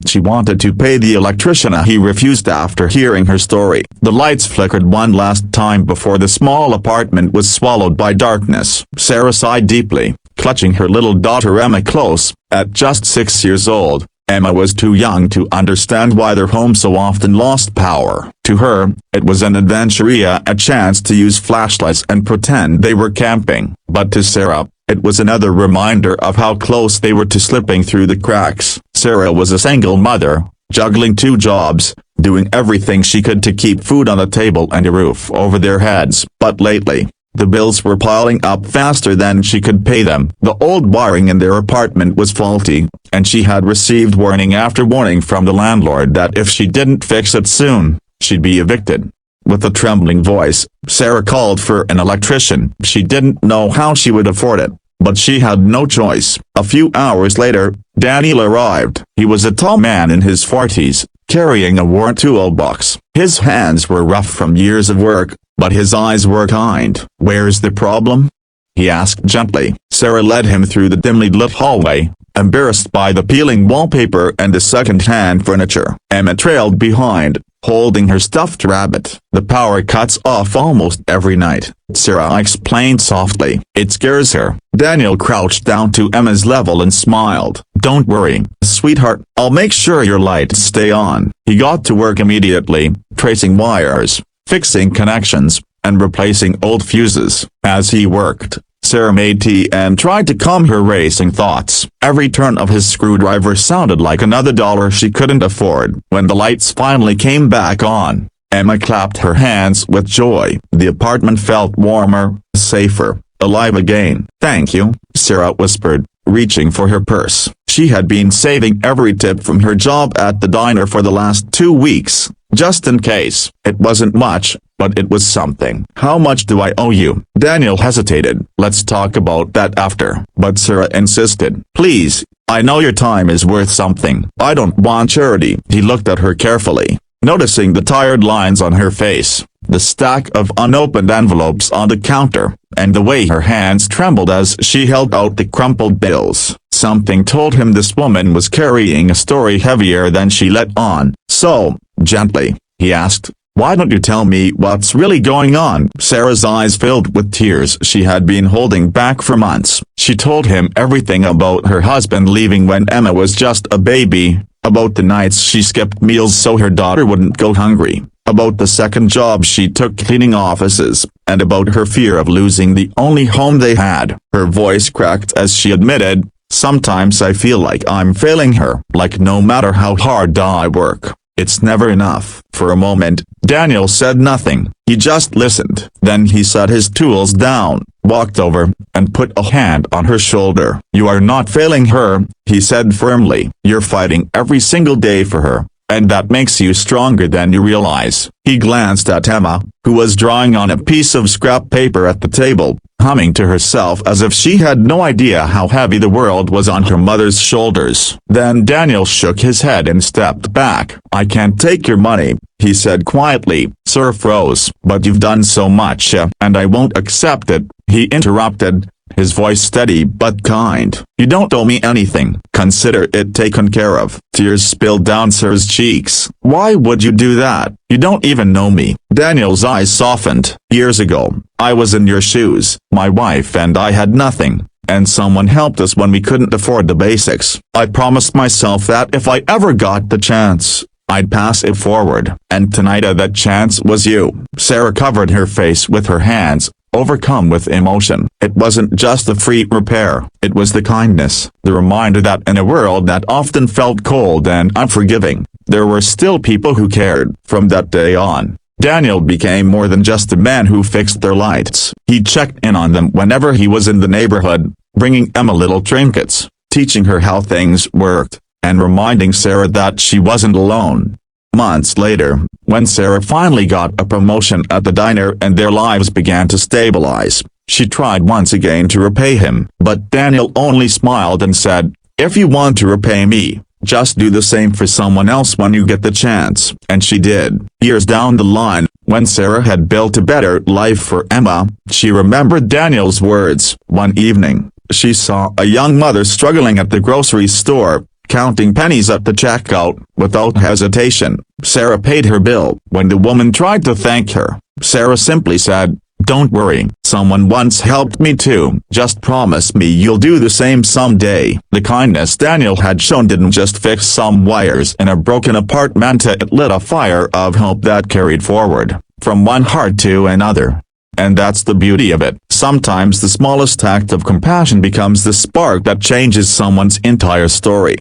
She wanted to pay the electrician. He refused after hearing her story. The lights flickered one last time before the small apartment was swallowed by darkness. Sarah sighed deeply, clutching her little daughter Emma close. At just 6 years old, Emma was too young to understand why their home so often lost power. To her, it was an adventure, a chance to use flashlights and pretend they were camping. But to Sarah, it was another reminder of how close they were to slipping through the cracks. Sarah was a single mother, juggling 2 jobs, doing everything she could to keep food on the table and a roof over their heads. But lately, the bills were piling up faster than she could pay them. The old wiring in their apartment was faulty, and she had received warning after warning from the landlord that if she didn't fix it soon, she'd be evicted. With a trembling voice, Sarah called for an electrician. She didn't know how she would afford it, but she had no choice. A few hours later, Daniel arrived. He was a tall man in his 40s, carrying a worn toolbox. His hands were rough from years of work, but his eyes were kind. "Where's the problem?" he asked gently. Sarah led him through the dimly lit hallway, embarrassed by the peeling wallpaper and the second-hand furniture. Emma trailed behind, holding her stuffed rabbit. "The power cuts off almost every night," Sarah explained softly. "It scares her." Daniel crouched down to Emma's level and smiled. "Don't worry, sweetheart, I'll make sure your lights stay on." He got to work immediately, tracing wires, fixing connections, and replacing old fuses. As he worked, Sarah made tea and tried to calm her racing thoughts. Every turn of his screwdriver sounded like another dollar she couldn't afford. When the lights finally came back on, Emma clapped her hands with joy. The apartment felt warmer, safer, alive again. "Thank you," Sarah whispered, reaching for her purse. She had been saving every tip from her job at the diner for the last 2 weeks, just in case. It wasn't much, but it was something. "How much do I owe you?" Daniel hesitated. "Let's talk about that after." But Sarah insisted. "Please, I know your time is worth something. I don't want charity." He looked at her carefully, noticing the tired lines on her face, the stack of unopened envelopes on the counter, and the way her hands trembled as she held out the crumpled bills. Something told him this woman was carrying a story heavier than she let on. "So," gently, he asked, "why don't you tell me what's really going on?" Sarah's eyes filled with tears she had been holding back for months. She told him everything about her husband leaving when Emma was just a baby, about the nights she skipped meals so her daughter wouldn't go hungry, about the second job she took cleaning offices, and about her fear of losing the only home they had. Her voice cracked as she admitted, "Sometimes I feel like I'm failing her, like no matter how hard I work, it's never enough." For a moment, Daniel said nothing. He just listened. Then he set his tools down, walked over, and put a hand on her shoulder. "You are not failing her," he said firmly. "You're fighting every single day for her, and that makes you stronger than you realize." He glanced at Emma, who was drawing on a piece of scrap paper at the table, humming to herself as if she had no idea how heavy the world was on her mother's shoulders. Then Daniel shook his head and stepped back. "I can't take your money," he said quietly. Sarah froze. "But you've done so much, and I won't accept it," he interrupted, his voice steady but kind. "You don't owe me anything. Consider it taken care of." Tears spilled down Sarah's cheeks. "Why would you do that? You don't even know me." Daniel's eyes softened. "Years ago, I was in your shoes. My wife and I had nothing, and someone helped us when we couldn't afford the basics. I promised myself that if I ever got the chance, I'd pass it forward. And tonight that chance was you." Sarah covered her face with her hands, overcome with emotion. It wasn't just the free repair, it was the kindness, the reminder that in a world that often felt cold and unforgiving, there were still people who cared. From that day on, Daniel became more than just a man who fixed their lights. He checked in on them whenever he was in the neighborhood, bringing Emma little trinkets, teaching her how things worked, and reminding Sarah that she wasn't alone. Months later, when Sarah finally got a promotion at the diner and their lives began to stabilize, she tried once again to repay him. But Daniel only smiled and said, "If you want to repay me, just do the same for someone else when you get the chance." And she did. Years down the line, when Sarah had built a better life for Emma, she remembered Daniel's words. One evening, she saw a young mother struggling at the grocery store, Counting pennies at the checkout, without hesitation, Sarah paid her bill. When the woman tried to thank her, Sarah simply said, "Don't worry, someone once helped me too. Just promise me you'll do the same someday." The kindness Daniel had shown didn't just fix some wires in a broken apartment, it lit a fire of hope that carried forward, from one heart to another. And that's the beauty of it. Sometimes the smallest act of compassion becomes the spark that changes someone's entire story.